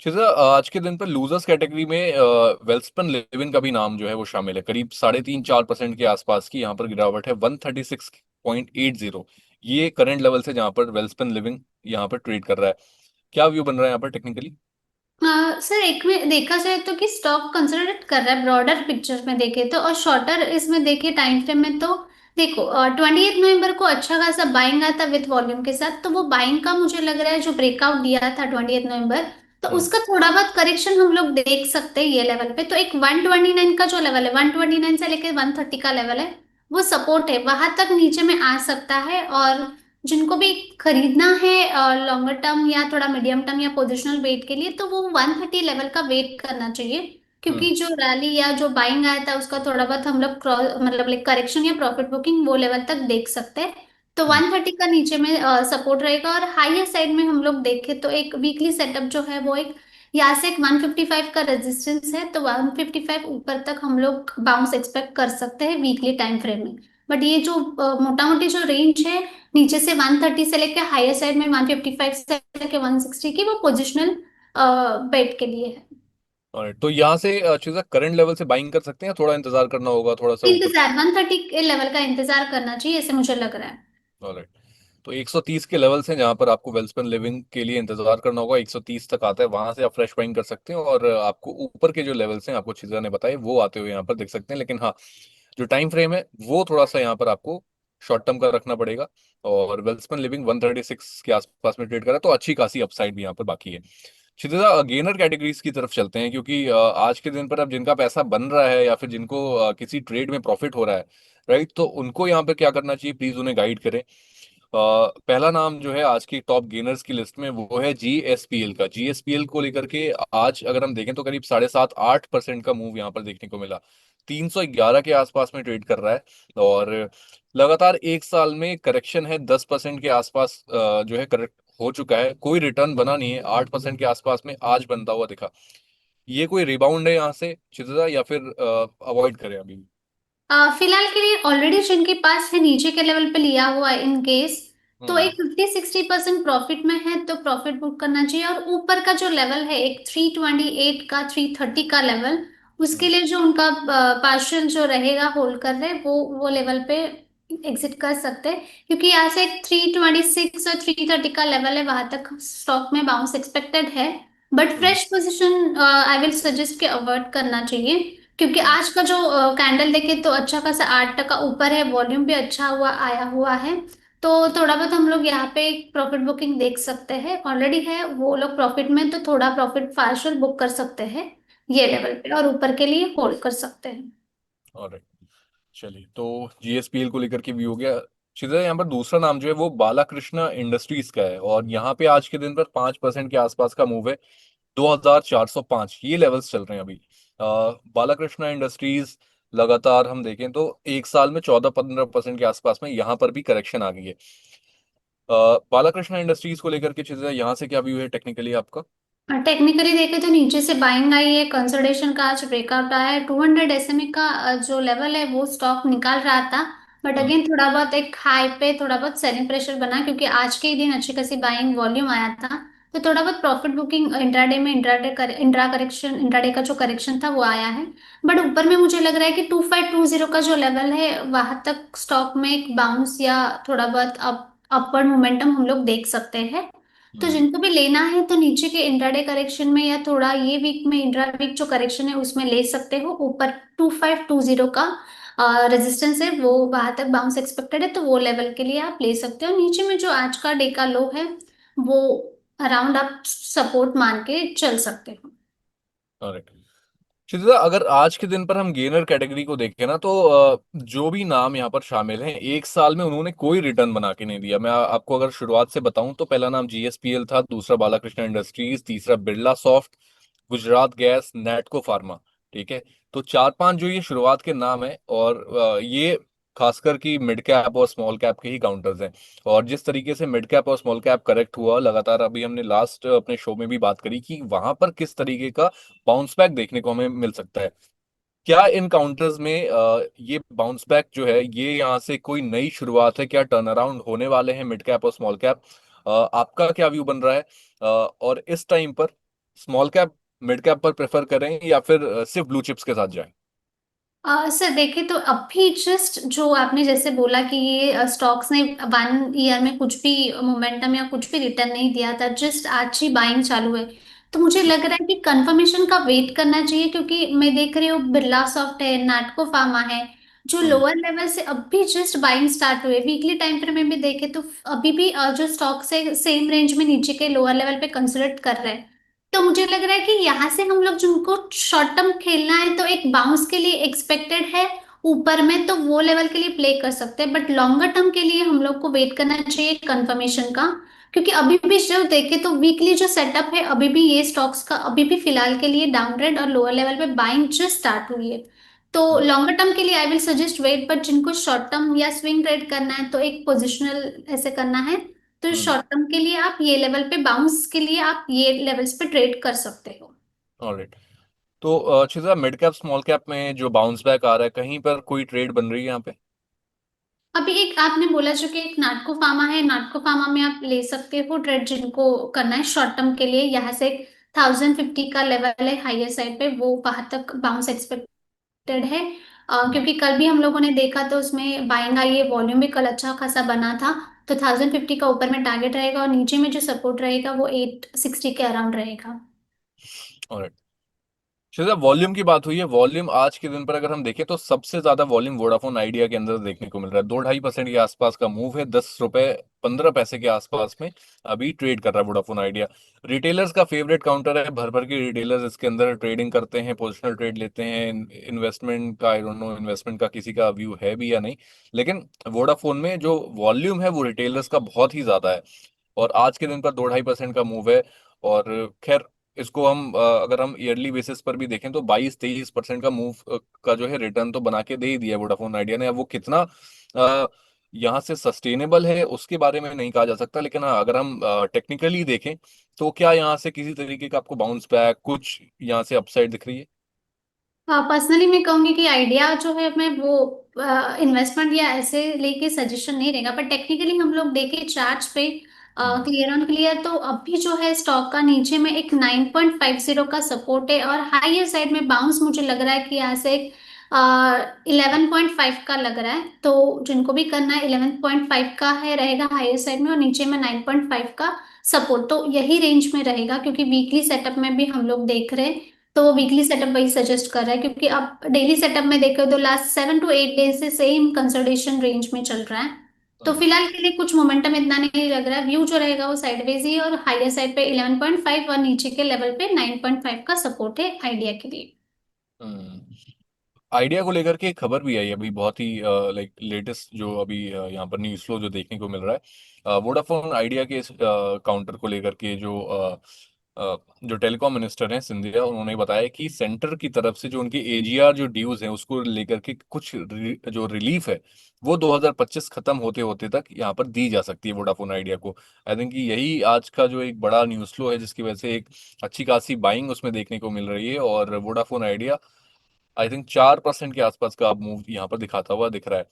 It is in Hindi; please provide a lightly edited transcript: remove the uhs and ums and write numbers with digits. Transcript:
शिजा, आज के दिन पर लूजर्स कैटेगरी में वेल्सपन लिविन का भी नाम जो है वो शामिल है। करीब 3.5-4% के आसपास की यहाँ पर गिरावट है, 136.80। ये करंट लेवल से जहाँ पर वेल्सपन लिविंग यहाँ पर ट्रेड कर रहा है। क्या व्यू बन रहा है यहाँ पर टेक्निकली? सर एक में देखा जाए तो कि स्टॉक कंसिडर कर रहा है ब्रॉडर पिक्चर में देखे तो, और शॉर्टर इसमें देखे टाइम फ्रेम में तो देखो 28 नवंबर को अच्छा खासा बाइंग आया था विथ वॉल्यूम के साथ, तो वो बाइंग का मुझे लग रहा है जो ब्रेकआउट दिया था 28 नवंबर, तो हम्म। उसका थोड़ा बहुत करेक्शन हम लोग देख सकते हैं ये लेवल पे। तो एक 129 का जो लेवल है, 129 से लेकर 130 का लेवल है, वो सपोर्ट है, वहां तक नीचे में आ सकता है। और जिनको भी खरीदना है लॉन्गर टर्म या थोड़ा मीडियम टर्म या पोजिशनल वेट के लिए, तो वो 130 लेवल का वेट करना चाहिए। क्योंकि हम्म। जो रैली या जो बाइंग आया था उसका थोड़ा बहुत हम लोग मतलब लाइक करेक्शन या प्रॉफिट बुकिंग वो लेवल तक देख सकते हैं। तो हम्म। 130 का नीचे में सपोर्ट रहेगा, और हाईयर साइड में हम लोग देखें तो एक वीकली सेटअप जो है वो एक यहाँ से एक 155 का रेजिस्टेंस है, तो 155 ऊपर तक हम लोग बाउंस एक्सपेक्ट कर सकते हैं वीकली टाइम फ्रेम में। बट ये जो मोटा मोटी जो रेंज है नीचे से 130 से लेके हायर साइड में 155 से लेके 160 की, वो पोजिशनल बेट के लिए है। Alright, तो यहाँ से शिजा करंट लेवल से बाइंग कर सकते हैं या थोड़ा इंतजार करना होगा थोड़ा सा ऊपर? इंतजार 130 के लेवल का इंतजार करना चाहिए, ऐसे मुझे लग रहा है। ऑलराइट। तो 130 के लेवल से जहां पर आपको वेलस्पन लिविंग के लिए इंतजार करना होगा, 130 तक आता है, वहां से आप फ्रेश बाइंग कर सकते हैं। और आपको ऊपर के जो लेवल्स हैं आपको चिजा ने बताए वो आते हुए यहाँ पर देख सकते हैं। लेकिन हाँ, जो टाइम फ्रेम है वो थोड़ा सा यहाँ पर आपको शॉर्ट टर्म का रखना पड़ेगा। और वेल्सपन लिविंग 136 के आसपास में ट्रेड करा, तो अच्छी खासी अपसाइड भी यहाँ पर बाकी है। क्षितिजा, गेनर कैटेगरीज की तरफ चलते हैं, क्योंकि आज के दिन पर अब जिनका पैसा बन रहा है या फिर जिनको किसी ट्रेड में प्रॉफिट हो रहा है, राइट, तो उनको यहाँ पे क्या करना चाहिए, प्लीज उन्हें गाइड करें। पहला नाम जो है आज की टॉप गेनर्स की लिस्ट में वो है जीएसपीएल का। जीएसपीएल को लेकर के आज अगर हम देखें तो करीब 7.5-8% का मूव यहाँ पर देखने को मिला। 311 के आसपास में ट्रेड कर रहा है। और लगातार एक साल में करेक्शन है 10% के आसपास, जो है करेक्ट हो चुका है, कोई रिटर्न बना नहीं है। 8% के आसपास में आज बनता हुआ दिखा। ये कोई रिबाउंड है यहाँ से चित्रता, या फिर अवॉइड करें अभी? फिलहाल के लिए ऑलरेडी जिनके पास है नीचे के लेवल पे लिया हुआ है इन केस, तो हम्म। एक 50-60% प्रॉफिट में है तो प्रॉफिट बुक करना चाहिए। और ऊपर का जो लेवल है एक 328 का 330 का लेवल, उसके हम्म। लिए जो उनका पार्शियल जो रहेगा होल्ड कर रहे वो लेवल पे एग्जिट कर सकते हैं। क्योंकि यहाँ से एक 326 और 330 का लेवल है, वहां तक स्टॉक में बाउंस एक्सपेक्टेड है। But hmm. Fresh position I will suggest कि अवॉइड करना चाहिए। क्योंकि हम्म। आज का जो कैंडल देखे तो अच्छा खासा 8% ऊपर है, वॉल्यूम भी अच्छा हुआ आया हुआ है। तो थोड़ा बहुत हम लोग यहाँ पे प्रॉफिट बुकिंग देख सकते हैं, ऑलरेडी है वो लोग प्रॉफिट में, तो थोड़ा प्रॉफिट पार्शियल बुक कर सकते हैं ये लेवल पे, और ऊपर के लिए होल्ड कर सकते हैं। ऑलराइट। चलिए, तो जीएसपीएल को लेकर के भी हो गया। सीधा यहाँ पर दूसरा नाम जो है वो बालाकृष्णा इंडस्ट्रीज का है, और यहाँ पे आज के दिन पर 5% के आसपास का मूव है। 2405 ये लेवल्स चल रहे हैं अभी। बालाकृष्णा इंडस्ट्रीज लगातार हम देखें तो एक साल में 14-15% के आसपास में यहाँ पर भी करेक्शन आ गई है। बालाकृष्णा इंडस्ट्रीज को लेकर के चीजें यहाँ से क्या व्यू है टेक्निकली आपका? टेक्निकली देखे तो नीचे से बाइंग आई है, कंसोलिडेशन का आज ब्रेकआउट आया है, 200 एसएमए का जो लेवल है वो स्टॉक निकाल रहा था। But hmm. अगेन थोड़ा बहुत एक हाई पे थोड़ा बहुत सेलिंग प्रेशर बना, क्योंकि आज के ही दिन अच्छी खासी बाइंग वॉल्यूम आया था। तो थोड़ा बहुत प्रॉफिट बुकिंग इंट्राडे में, इंट्रा करेक्शन, इंट्राडे का जो करेक्शन था वो आया है। बट ऊपर में मुझे लग रहा है कि 2520 का जो लेवल है वहां तक स्टॉक में एक बाउंस या थोड़ा बहुत अपवर्ड मोमेंटम हम लोग देख सकते हैं। तो हम्म। जिनको भी लेना है तो नीचे के इंट्राडे करेक्शन में या थोड़ा ये वीक में इंट्रा वीक जो करेक्शन है उसमें ले सकते हो। ऊपर 2520 का रेजिस्टेंस है, वो वहां तक बाउंस एक्सपेक्टेड है, तो वो लेवल के लिए आप ले सकते हो। नीचे में जो आज का डे का लो है वो अराउंड आप सपोर्ट मान के चल सकते हो। करेक्ट। क्षितिजा, अगर आज के दिन पर हम गेनर कैटेगरी को देखें ना, तो जो भी नाम यहाँ पर शामिल हैं एक साल में उन्होंने कोई रिटर्न बना के नहीं दिया। मैं आपको अगर शुरुआत से बताऊं तो पहला नाम जीएसपीएल था, दूसरा बालाकृष्ण इंडस्ट्रीज, तीसरा Birla soft, Gujarat gas, Natco pharma. ठीक है। तो 4-5 जो ये शुरुआत के नाम है, और ये खासकर कि मिड कैप और स्मॉल कैप के ही काउंटर्स हैं। और जिस तरीके से मिड कैप और स्मॉल कैप करेक्ट हुआ लगातार, अभी हमने लास्ट अपने शो में भी बात करी कि वहां पर किस तरीके का बाउंस बैक देखने को हमें मिल सकता है। क्या इन काउंटर्स में ये बाउंस बैक जो है ये यहाँ से कोई नई शुरुआत है? क्या टर्न अराउंड होने वाले हैं मिड कैप और स्मॉल कैप? आपका क्या व्यू बन रहा है? और इस टाइम पर स्मॉल कैप मिड कैप पर प्रेफर करें या फिर सिर्फ ब्लू चिप्स के साथ जाएं? सर देखिए, तो अभी जस्ट जो आपने जैसे बोला कि ये स्टॉक्स ने 1 ईयर में कुछ भी मोमेंटम या कुछ भी रिटर्न नहीं दिया था, जस्ट आज ही बाइंग चालू है। तो मुझे लग रहा है कि कंफर्मेशन का वेट करना चाहिए, क्योंकि मैं देख रही हूँ बिरला सॉफ्ट है, नाटको फार्मा है, जो हम्म। लोअर लेवल से अभी जस्ट बाइंग स्टार्ट हुए। वीकली टाइम फ्रेम में भी देखे तो अभी भी जो स्टॉक्स है सेम रेंज में नीचे के लोअर लेवल पे कंसिडर कर रहे हैं। तो मुझे लग रहा है कि यहाँ से हम लोग जिनको शॉर्ट टर्म खेलना है तो एक बाउंस के लिए एक्सपेक्टेड है ऊपर में, तो वो लेवल के लिए प्ले कर सकते हैं, बट लॉन्गर टर्म के लिए हम लोग को वेट करना चाहिए कंफर्मेशन का। क्योंकि अभी भी जो देखे तो वीकली जो सेटअप है, अभी भी ये स्टॉक्स का अभी भी फिलहाल के लिए डाउन ट्रेंड और लोअर लेवल पे बाइंग जस्ट स्टार्ट हुई है। तो लॉन्गर टर्म के लिए I will suggest wait, but जिनको शॉर्ट टर्म या स्विंग ट्रेड करना है तो एक पोजिशनल ऐसे करना है, तो हम्म। शॉर्ट टर्म के लिए आप ये लेवल पे बाउंस के लिए आप ये लेवल्स पे ट्रेड कर सकते हो। ऑलराइट। तो शिजा, मिड कैप स्मॉल कैप में जो बाउंस बैक आ रहा है, कहीं पर कोई ट्रेड बन रही है यहाँ पे? अभी एक आपने बोला जो कि एक नाटको फार्मा है, नाटको फार्मा में आप ले सकते हो ट्रेड जिनको करना है शॉर्ट टर्म के लिए। यहाँ से 1050 का लेवल है हाईयर साइड पे, वो वहां तक बाउंस एक्सपेक्टेड है। हम्म। क्योंकि कल भी हम लोगों ने देखा तो उसमें बाइंग आई है, वॉल्यूम भी कल अच्छा खासा बना था। तो 1050 का ऊपर में टारगेट रहेगा और नीचे में जो सपोर्ट रहेगा वो 860 के अराउंड रहेगा। ऑलराइट। शिजा, वॉल्यूम की बात हुई है। वॉल्यूम आज के दिन पर अगर हम देखें तो सबसे ज्यादा वॉल्यूम वोडाफोन आइडिया के अंदर देखने को मिल रहा है। 2-2.5% के आसपास का मूव है। 10 रुपए 15 पैसे के आसपास में अभी ट्रेड कर रहा है वोडाफोन आइडिया। रिटेलर्स का फेवरेट काउंटर है। भर भर के रिटेलर्स इसके अंदर ट्रेडिंग करते हैं, पोजिशनल ट्रेड लेते हैं। इन्वेस्टमेंट का आई डोंट नो, इन्वेस्टमेंट का किसी का व्यू है भी या नहीं, लेकिन वोडाफोन में जो वॉल्यूम है वो रिटेलर्स का बहुत ही ज्यादा है। और आज के दिन पर 2-2.5% का मूव है। और खैर, इसको हम अगर हम ईयरली बेसिस पर भी देखें तो 22-23% का मूव का जो है रिटर्न तो बना के दे ही दिया वोडाफोन आइडिया ने। अब वो कितना यहाँ से सस्टेनेबल है उसके बारे में नहीं कहा जा सकता, लेकिन हाँ, अगर हम टेक्निकली देखें तो क्या यहाँ से किसी तरीके का आपको बाउंस बैक, कुछ यहाँ से अपसाइड दिख रही है? पर्सनली मैं कहूंगी कि आइडिया जो है मैं वो इन्वेस्टमेंट या ऐसे लेके सजेशन नहीं रहेगा, पर टेक्निकली हम लोग देखें चार्ट्स पे हम्म। क्लियर ऑन क्लियर, तो अभी जो है स्टॉक का नीचे में एक 9.50 का सपोर्ट है और हायर साइड में बाउंस मुझे लग रहा है कि यहाँ से 11.5 का लग रहा है। तो जिनको भी करना है 11.5 का है रहेगा हायर साइड में, और नीचे में 9.5 का सपोर्ट, तो यही रेंज में रहेगा। क्योंकि वीकली सेटअप में भी हम लोग देख रहे हैं तो वो वीकली सेटअप वही सजेस्ट कर रहा है, क्योंकि आप डेली सेटअप में देखो तो लास्ट 7 to 8 डेज से सेम कंसोलिडेशन रेंज में चल रहा है। तो हम्म। फिलहाल के लिए कुछ मोमेंटम इतना नहीं लग रहा है, व्यू जो रहेगा वो साइडवेज ही, और हायर साइड पे 11.5 और नीचे के लेवल पे 9.5 का सपोर्ट है आइडिया के लिए। हम्म। आइडिया को लेकर के एक खबर भी आई अभी, बहुत ही लाइक लेटेस्ट, जो अभी यहाँ पर न्यूज फ्लो जो देखने को मिल रहा है। वोडाफोन आइडिया के इस काउंटर को लेकर के जो टेलीकॉम मिनिस्टर हैं सिंधिया, उन्होंने बताया कि सेंटर की तरफ से जो उनके एजीआर जो ड्यूज हैं उसको लेकर के कुछ जो रिलीफ है वो 2025 खत्म होते होते तक यहाँ पर दी जा सकती है वोडाफोन आइडिया को। आई थिंक यही आज का जो एक बड़ा न्यूज फ्लो है जिसकी वजह से एक अच्छी खासी बाइंग उसमें देखने को मिल रही है। और वोडाफोन आइडिया आई थिंक 4% के आसपास का अब मूव यहाँ पर दिखाता हुआ दिख रहा है।